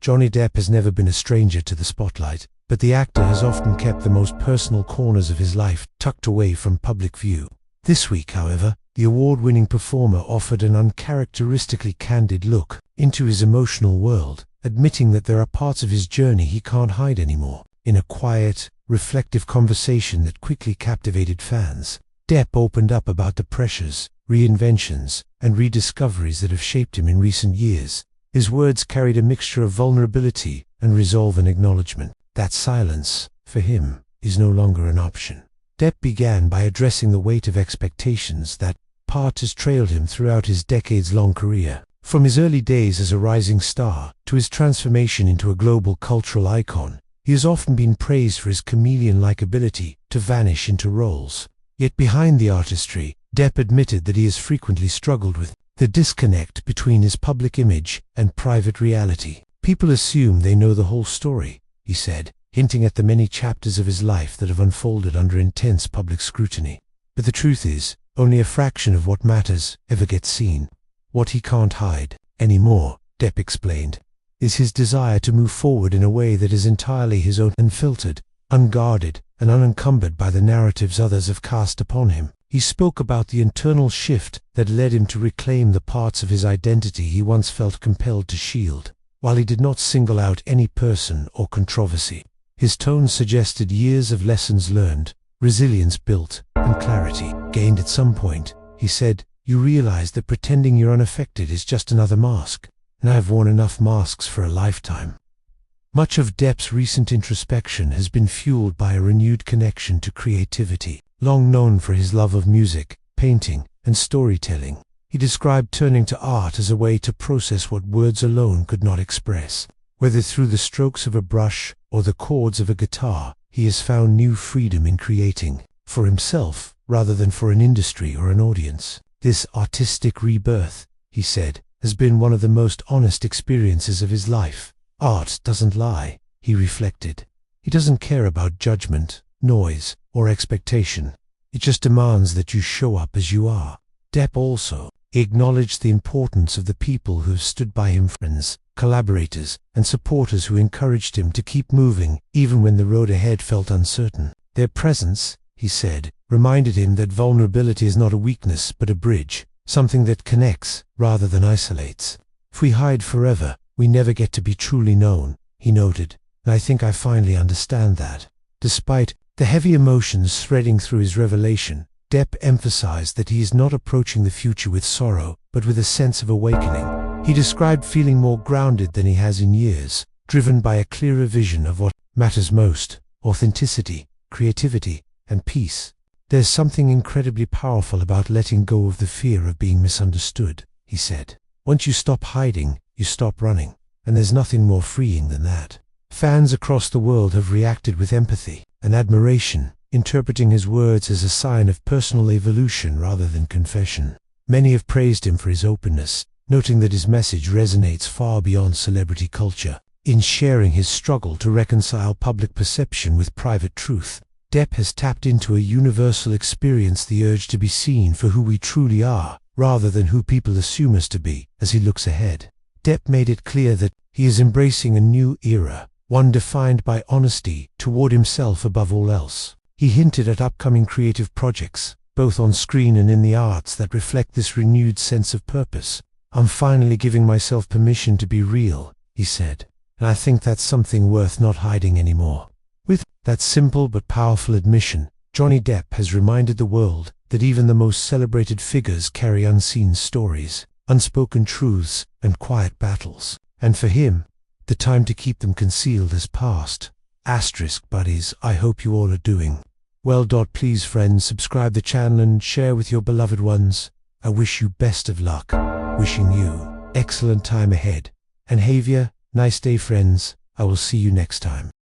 Johnny Depp has never been a stranger to the spotlight, but the actor has often kept the most personal corners of his life tucked away from public view. This week, however, the award-winning performer offered an uncharacteristically candid look into his emotional world, admitting that there are parts of his journey he can't hide anymore. In a quiet, reflective conversation that quickly captivated fans, Depp opened up about the pressures, reinventions, and rediscoveries that have shaped him in recent years. His words carried a mixture of vulnerability and resolve and acknowledgement that silence, for him, is no longer an option. Depp began by addressing the weight of expectations that part has trailed him throughout his decades-long career. From his early days as a rising star to his transformation into a global cultural icon, he has often been praised for his chameleon-like ability to vanish into roles. Yet behind the artistry, Depp admitted that he has frequently struggled with the disconnect between his public image and private reality. "People assume they know the whole story," he said, hinting at the many chapters of his life that have unfolded under intense public scrutiny. But the truth is, only a fraction of what matters ever gets seen. What he can't hide anymore, Depp explained, is his desire to move forward in a way that is entirely his own, unfiltered, unguarded, and unencumbered by the narratives others have cast upon him. He spoke about the internal shift that led him to reclaim the parts of his identity he once felt compelled to shield. While he did not single out any person or controversy, his tone suggested years of lessons learned, resilience built, and clarity gained at some point. He said, "You realize that pretending you're unaffected is just another mask, and I have worn enough masks for a lifetime." Much of Depp's recent introspection has been fueled by a renewed connection to creativity. Long known for his love of music, painting, and storytelling, he described turning to art as a way to process what words alone could not express. Whether through the strokes of a brush or the chords of a guitar, he has found new freedom in creating for himself rather than for an industry or an audience. This artistic rebirth, he said, has been one of the most honest experiences of his life. Art doesn't lie, he reflected. He doesn't care about judgment, noise, or expectation. It just demands that you show up as you are. Depp also acknowledged the importance of the people who have stood by him, friends, collaborators, and supporters who encouraged him to keep moving even when the road ahead felt uncertain. Their presence, he said, reminded him that vulnerability is not a weakness but a bridge, something that connects rather than isolates. "If we hide forever, we never get to be truly known," he noted, and I think I finally understand that. Despite the heavy emotions threading through his revelation, Depp emphasized that he is not approaching the future with sorrow, but with a sense of awakening. He described feeling more grounded than he has in years, driven by a clearer vision of what matters most: authenticity, creativity, and peace. "There's something incredibly powerful about letting go of the fear of being misunderstood," he said. "Once you stop hiding, you stop running, and there's nothing more freeing than that." Fans across the world have reacted with empathy and admiration, interpreting his words as a sign of personal evolution rather than confession. Many have praised him for his openness, noting that his message resonates far beyond celebrity culture. In sharing his struggle to reconcile public perception with private truth, Depp has tapped into a universal experience, the urge to be seen for who we truly are, rather than who people assume us to be. As he looks ahead, Depp made it clear that he is embracing a new era, one defined by honesty toward himself above all else. He hinted at upcoming creative projects, both on screen and in the arts, that reflect this renewed sense of purpose. "I'm finally giving myself permission to be real," he said, "and I think that's something worth not hiding anymore." With that simple but powerful admission, Johnny Depp has reminded the world that even the most celebrated figures carry unseen stories, unspoken truths, and quiet battles. And for him, the time to keep them concealed has passed. Buddies, I hope you all are doing well. Please, friends, subscribe the channel and share with your beloved ones. I wish you best of luck. Wishing you excellent time ahead. And nice day, friends. I will see you next time.